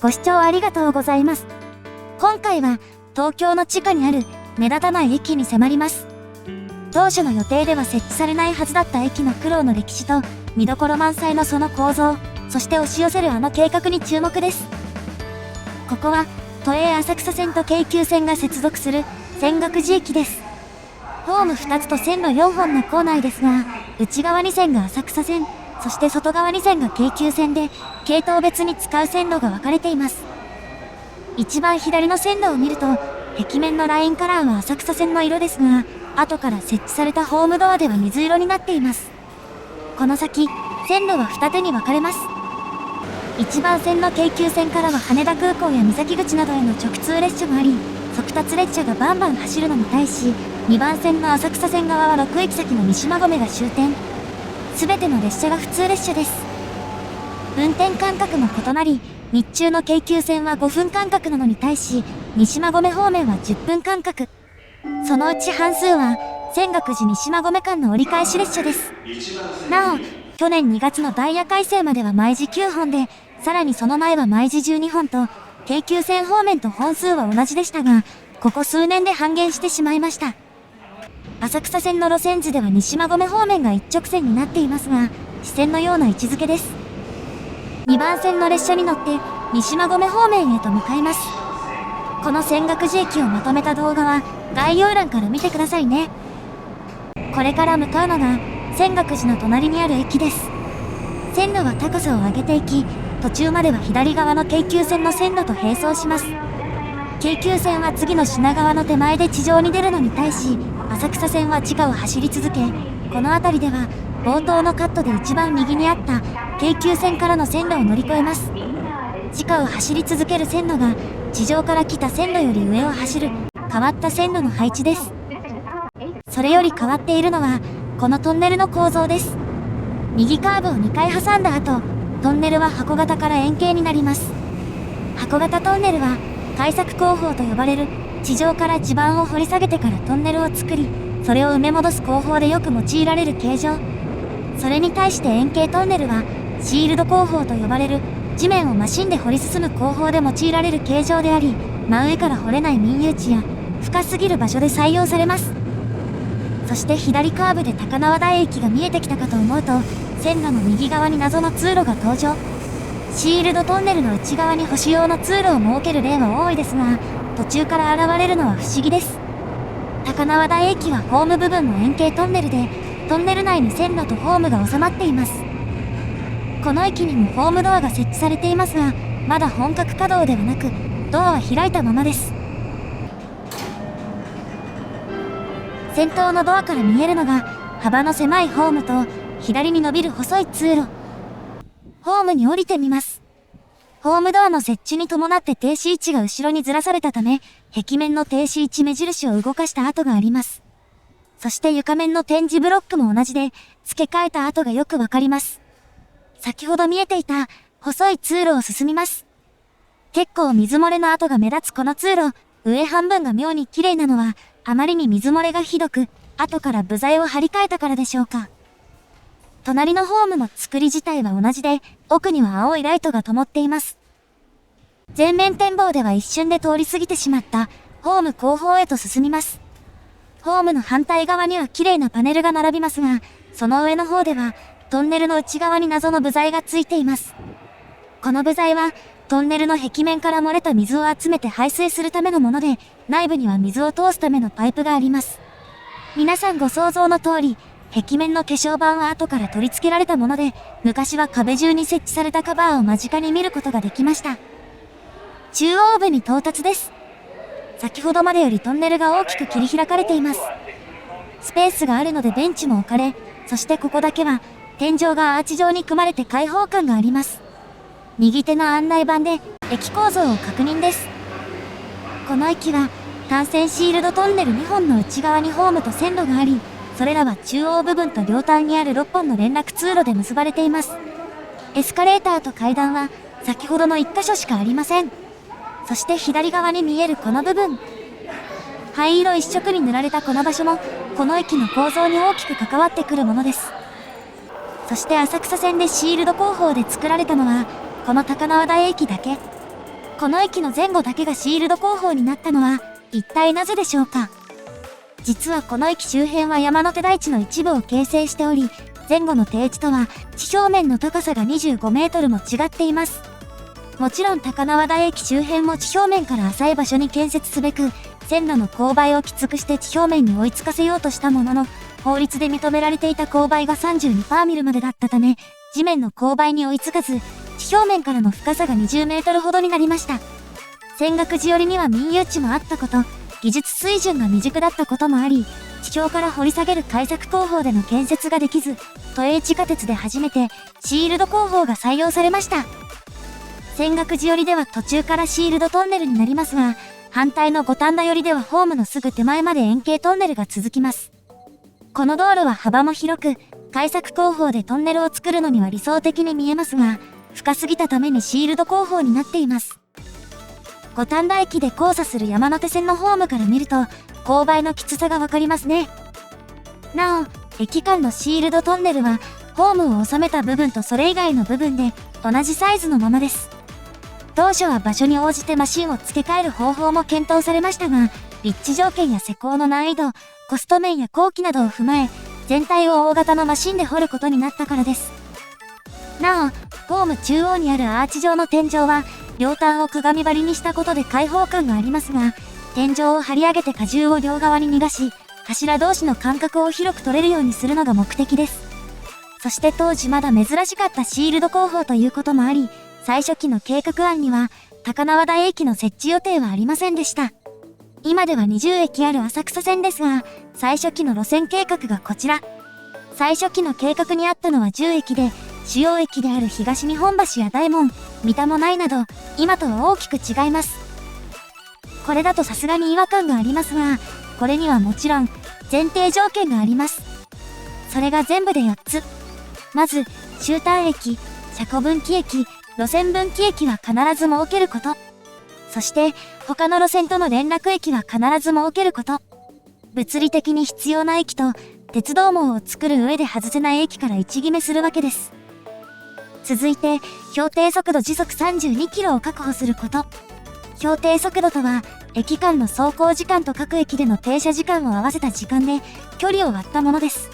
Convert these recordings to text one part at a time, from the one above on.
ご視聴ありがとうございます。今回は東京の地下にある目立たない駅に迫ります。当初の予定では設置されないはずだった駅の苦労の歴史と見どころ満載のその構造、そして押し寄せるあの計画に注目です。ここは都営浅草線と京急線が接続する泉岳寺駅です。ホーム2つと線路4本の構内ですが、内側2線が浅草線、そして外側2線が京急線で、系統別に使う線路が分かれています。一番左の線路を見ると、壁面のラインカラーは浅草線の色ですが、後から設置されたホームドアでは水色になっています。この先、線路は二手に分かれます。1番線の京急線からは羽田空港や三崎口などへの直通列車があり、速達列車がバンバン走るのに対し、2番線の浅草線側は6駅先の三島込が終点。すべての列車が普通列車です。運転間隔も異なり、日中の京急線は5分間隔なのに対し、三島込方面は10分間隔。そのうち半数は、泉岳寺三島込間の折り返し列車です。なお、去年2月のダイヤ改正までは毎時9本で、さらにその前は毎時12本と、京急線方面と本数は同じでしたが、ここ数年で半減してしまいました。浅草線の路線図では三島込方面が一直線になっていますが、支線のような位置づけです。2番線の列車に乗って三島込方面へと向かいます。この泉岳寺駅をまとめた動画は概要欄から見てくださいね。これから向かうのが泉岳寺の隣にある駅です。線路は高さを上げていき、途中までは左側の京急線の線路と並走します。京急線は次の品川の手前で地上に出るのに対し、浅草線は地下を走り続け、この辺りでは冒頭のカットで一番右にあった京急線からの線路を乗り越えます。地下を走り続ける線路が地上から来た線路より上を走る変わった線路の配置です。それより変わっているのはこのトンネルの構造です。右カーブを2回挟んだ後、トンネルは箱型から円形になります。箱型トンネルは開削工法と呼ばれる地上から地盤を掘り下げてからトンネルを作り、それを埋め戻す工法でよく用いられる形状。それに対して円形トンネルはシールド工法と呼ばれる地面をマシンで掘り進む工法で用いられる形状であり、真上から掘れない民有地や深すぎる場所で採用されます。そして左カーブで高輪台駅が見えてきたかと思うと、線路の右側に謎の通路が登場。シールドトンネルの内側に保守用の通路を設ける例は多いですが、途中から現れるのは不思議です。高輪台駅はホーム部分の円形トンネルで、トンネル内に線路とホームが収まっています。この駅にもホームドアが設置されていますが、まだ本格稼働ではなく、ドアは開いたままです。先頭のドアから見えるのが、幅の狭いホームと、左に伸びる細い通路。ホームに降りてみます。ホームドアの設置に伴って停止位置が後ろにずらされたため、壁面の停止位置目印を動かした跡があります。そして床面の点字ブロックも同じで、付け替えた跡がよくわかります。先ほど見えていた細い通路を進みます。結構水漏れの跡が目立つこの通路、上半分が妙に綺麗なのは、あまりに水漏れがひどく、後から部材を張り替えたからでしょうか。隣のホームの作り自体は同じで、奥には青いライトが灯っています。前面展望では一瞬で通り過ぎてしまったホーム後方へと進みます。ホームの反対側には綺麗なパネルが並びますが、その上の方ではトンネルの内側に謎の部材がついています。この部材はトンネルの壁面から漏れた水を集めて排水するためのもので、内部には水を通すためのパイプがあります。皆さんご想像の通り、壁面の化粧板は後から取り付けられたもので、昔は壁中に設置されたカバーを間近に見ることができました。中央部に到達です。先ほどまでよりトンネルが大きく切り開かれています。スペースがあるのでベンチも置かれ、そしてここだけは天井がアーチ状に組まれて開放感があります。右手の案内板で駅構造を確認です。この駅は単線シールドトンネル2本の内側にホームと線路があり、それらは中央部分と両端にある6本の連絡通路で結ばれています。エスカレーターと階段は先ほどの1箇所しかありません。そして左側に見えるこの部分。灰色一色に塗られたこの場所も、この駅の構造に大きく関わってくるものです。そして浅草線でシールド工法で作られたのは、この高輪台駅だけ。この駅の前後だけがシールド工法になったのは、一体なぜでしょうか。実はこの駅周辺は山手台地の一部を形成しており、前後の低地とは地表面の高さが25メートルも違っています。もちろん高輪台駅周辺も地表面から浅い場所に建設すべく、線路の勾配をきつくして地表面に追いつかせようとしたものの、法律で認められていた勾配が32ミルまでだったため、地面の勾配に追いつかず、地表面からの深さが20メートルほどになりました。泉岳寺寄りには民有地もあったこと、技術水準が未熟だったこともあり、地表から掘り下げる開削工法での建設ができず、都営地下鉄で初めてシールド工法が採用されました。泉岳寺寄りでは途中からシールドトンネルになりますが、反対の五反田寄りではホームのすぐ手前まで円形トンネルが続きます。この道路は幅も広く、開削工法でトンネルを作るのには理想的に見えますが、深すぎたためにシールド工法になっています。五反田駅で交差する山手線のホームから見ると、勾配のきつさがわかりますね。なお、駅間のシールドトンネルは、ホームを収めた部分とそれ以外の部分で同じサイズのままです。当初は場所に応じてマシンを付け替える方法も検討されましたが、立地条件や施工の難易度、コスト面や工期などを踏まえ、全体を大型のマシンで掘ることになったからです。なお、ホーム中央にあるアーチ状の天井は、両端を鏡張りにしたことで開放感がありますが、天井を張り上げて荷重を両側に逃がし、柱同士の間隔を広く取れるようにするのが目的です。そして当時まだ珍しかったシールド工法ということもあり、最初期の計画案には、高輪台駅の設置予定はありませんでした。今では20駅ある浅草線ですが、最初期の路線計画がこちら。最初期の計画にあったのは10駅で、主要駅である東日本橋や大門、三田もないなど、今とは大きく違います。これだとさすがに違和感がありますが、これにはもちろん、前提条件があります。それが全部で4つ。まず、終端駅、車庫分岐駅、路線分岐駅は必ず設けること。そして、他の路線との連絡駅は必ず設けること。物理的に必要な駅と、鉄道網を作る上で外せない駅から位置決めするわけです。続いて、標定速度時速32キロを確保すること。標定速度とは、駅間の走行時間と各駅での停車時間を合わせた時間で、距離を割ったものです。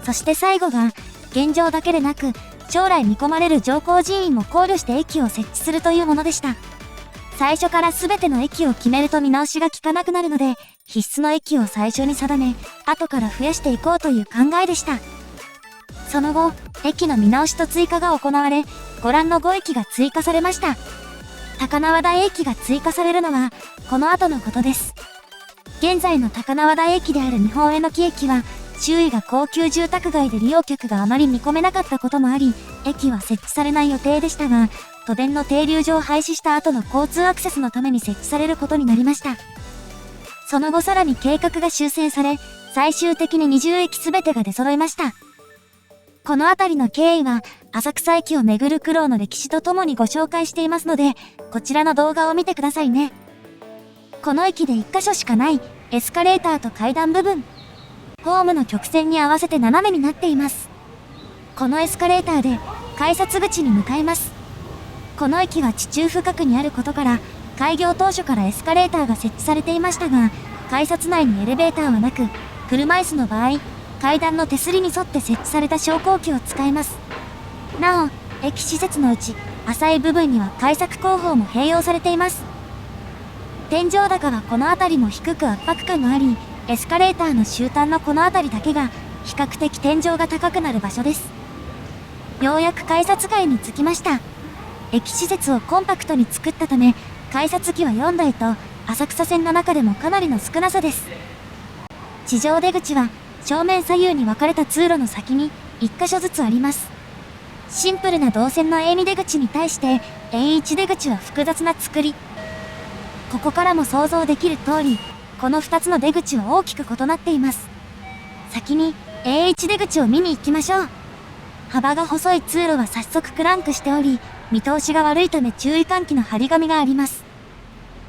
そして最後が、現状だけでなく、将来見込まれる乗降人員も考慮して駅を設置するというものでした。最初から全ての駅を決めると見直しが効かなくなるので、必須の駅を最初に定め、後から増やしていこうという考えでした。その後、駅の見直しと追加が行われ、ご覧の5駅が追加されました。高輪台駅が追加されるのは、この後のことです。現在の高輪台駅である日本への木駅は、周囲が高級住宅街で利用客があまり見込めなかったこともあり、駅は設置されない予定でしたが、都電の停留所を廃止した後の交通アクセスのために設置されることになりました。その後さらに計画が修正され、最終的に20駅すべてが出揃いました。このあたりの経緯は、浅草駅をめぐる苦労の歴史とともにご紹介していますので、こちらの動画を見てくださいね。この駅で1箇所しかないエスカレーターと階段部分。ホームの曲線に合わせて斜めになっています。このエスカレーターで改札口に向かいます。この駅は地中深くにあることから、開業当初からエスカレーターが設置されていましたが、改札内にエレベーターはなく、車椅子の場合、階段の手すりに沿って設置された昇降機を使います。なお、駅施設のうち、浅い部分には開削工法も併用されています。天井高はこの辺りも低く圧迫感があり、エスカレーターの終端のこの辺りだけが、比較的天井が高くなる場所です。ようやく改札街に着きました。駅施設をコンパクトに作ったため、改札機は4台と、浅草線の中でもかなりの少なさです。地上出口は、正面左右に分かれた通路の先に、1箇所ずつあります。シンプルな動線の A2 出口に対して、A1 出口は複雑な作り。ここからも想像できる通り、この2つの出口は大きく異なっています。先に A1 出口を見に行きましょう。幅が細い通路は早速クランクしており、見通しが悪いため注意喚起の張り紙があります。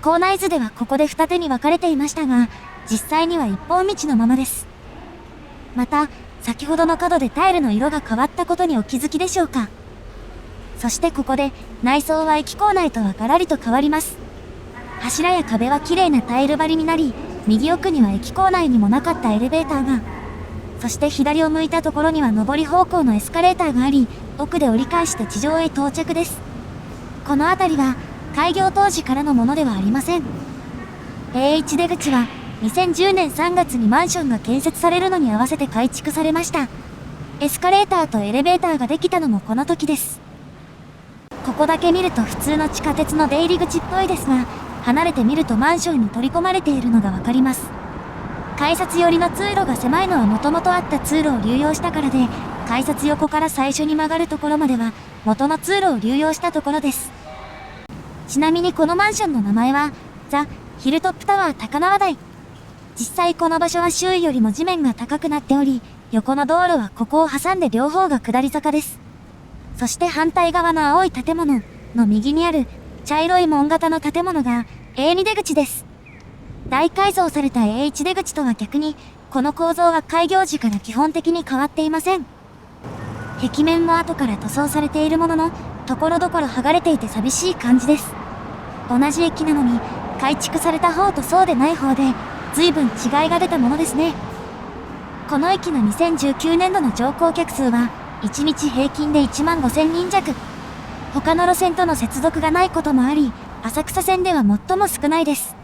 構内図ではここで二手に分かれていましたが、実際には一本道のままです。また、先ほどの角でタイルの色が変わったことにお気づきでしょうか。そしてここで内装は駅構内とはガラリと変わります。柱や壁は綺麗なタイル張りになり、右奥には駅構内にもなかったエレベーターが、そして左を向いたところには上り方向のエスカレーターがあり、奥で折り返して地上へ到着です。この辺りは開業当時からのものではありません。A1 出口は2010年3月にマンションが建設されるのに合わせて改築されました。エスカレーターとエレベーターができたのもこの時です。ここだけ見ると普通の地下鉄の出入り口っぽいですが、離れてみるとマンションに取り込まれているのがわかります。改札寄りの通路が狭いのはもともとあった通路を流用したからで、改札横から最初に曲がるところまでは元の通路を流用したところです。ちなみにこのマンションの名前はザ・ヒルトップタワー高輪台。実際この場所は周囲よりも地面が高くなっており、横の道路はここを挟んで両方が下り坂です。そして反対側の青い建物の右にある茶色い門型の建物が A2 出口です。大改造された A1 出口とは逆に、この構造は開業時から基本的に変わっていません。壁面も後から塗装されているものの、ところどころ剥がれていて寂しい感じです。同じ駅なのに、改築された方とそうでない方で、随分違いが出たものですね。この駅の2019年度の乗降客数は、1日平均で1万5000人弱。他の路線との接続がないこともあり、浅草線では最も少ないです。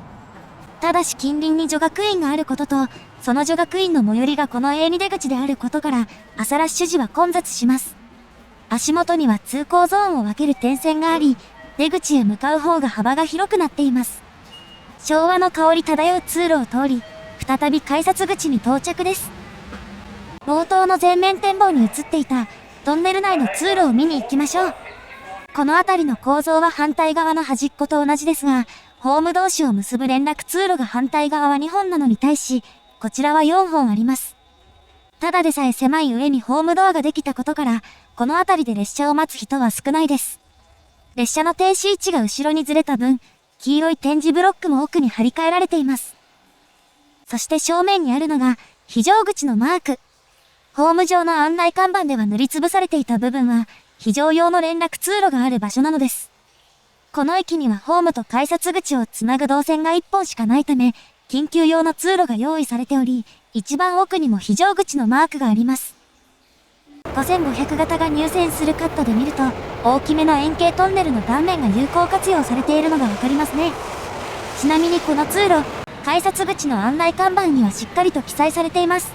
ただし近隣に女学院があることと、その女学院の最寄りがこの A2 出口であることから、朝ラッシュ時は混雑します。足元には通行ゾーンを分ける点線があり、出口へ向かう方が幅が広くなっています。昭和の香り漂う通路を通り、再び改札口に到着です。冒頭の前面展望に映っていたトンネル内の通路を見に行きましょう。この辺りの構造は反対側の端っこと同じですが、ホーム同士を結ぶ連絡通路が反対側は2本なのに対し、こちらは4本あります。ただでさえ狭い上にホームドアができたことから、この辺りで列車を待つ人は少ないです。列車の停止位置が後ろにずれた分、黄色い点字ブロックも奥に張り替えられています。そして正面にあるのが、非常口のマーク。ホーム上の案内看板では塗りつぶされていた部分は、非常用の連絡通路がある場所なのです。この駅にはホームと改札口をつなぐ動線が1本しかないため、緊急用の通路が用意されており、一番奥にも非常口のマークがあります。5500型が入線するカットで見ると、大きめの円形トンネルの断面が有効活用されているのがわかりますね。ちなみにこの通路、改札口の案内看板にはしっかりと記載されています。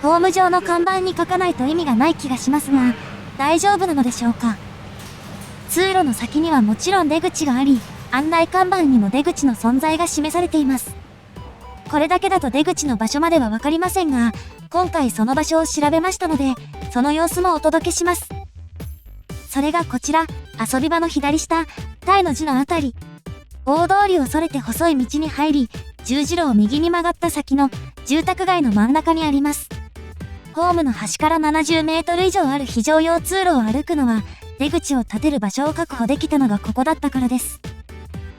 ホーム上の看板に書かないと意味がない気がしますが、大丈夫なのでしょうか。通路の先にはもちろん出口があり、案内看板にも出口の存在が示されています。これだけだと出口の場所まではわかりませんが、今回その場所を調べましたので、その様子もお届けします。それがこちら、遊び場の左下、タイの字のあたり。大通りをそれて細い道に入り、十字路を右に曲がった先の住宅街の真ん中にあります。ホームの端から70メートル以上ある非常用通路を歩くのは、出口を立てる場所を確保できたのがここだったからです。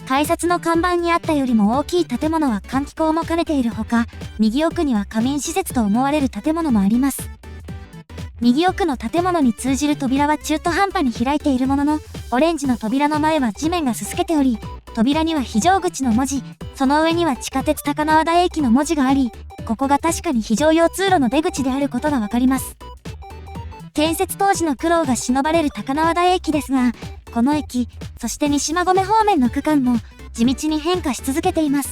改札の看板にあったよりも大きい建物は換気口も兼ねているほか、右奥には仮眠施設と思われる建物もあります。右奥の建物に通じる扉は中途半端に開いているものの、オレンジの扉の前は地面がすすけており、扉には非常口の文字、その上には地下鉄高輪台駅の文字があり、ここが確かに非常用通路の出口であることがわかります。建設当時の苦労が忍ばれる高輪台駅ですが、この駅、そして西馬込方面の区間も地道に変化し続けています。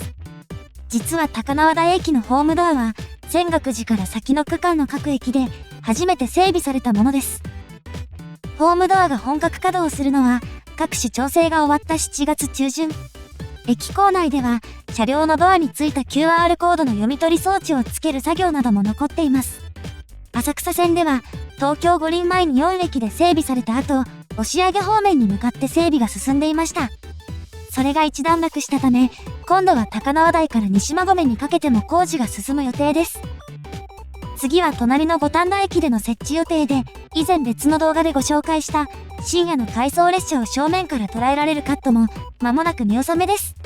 実は高輪台駅のホームドアは、泉岳寺から先の区間の各駅で初めて整備されたものです。ホームドアが本格稼働するのは、各種調整が終わった7月中旬。駅構内では、車両のドアについた QR コードの読み取り装置をつける作業なども残っています。浅草線では、東京五輪前に4駅で整備された後、押上方面に向かって整備が進んでいました。それが一段落したため、今度は高輪台から西馬込にかけても工事が進む予定です。次は隣の五反田駅での設置予定で、以前別の動画でご紹介した深夜の回送列車を正面から捉えられるカットも間もなく見納めです。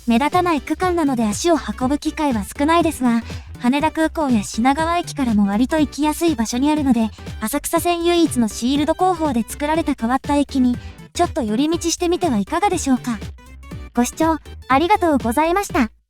目立たない区間なので足を運ぶ機会は少ないですが、羽田空港や品川駅からも割と行きやすい場所にあるので、浅草線唯一のシールド工法で作られた変わった駅に、ちょっと寄り道してみてはいかがでしょうか。ご視聴ありがとうございました。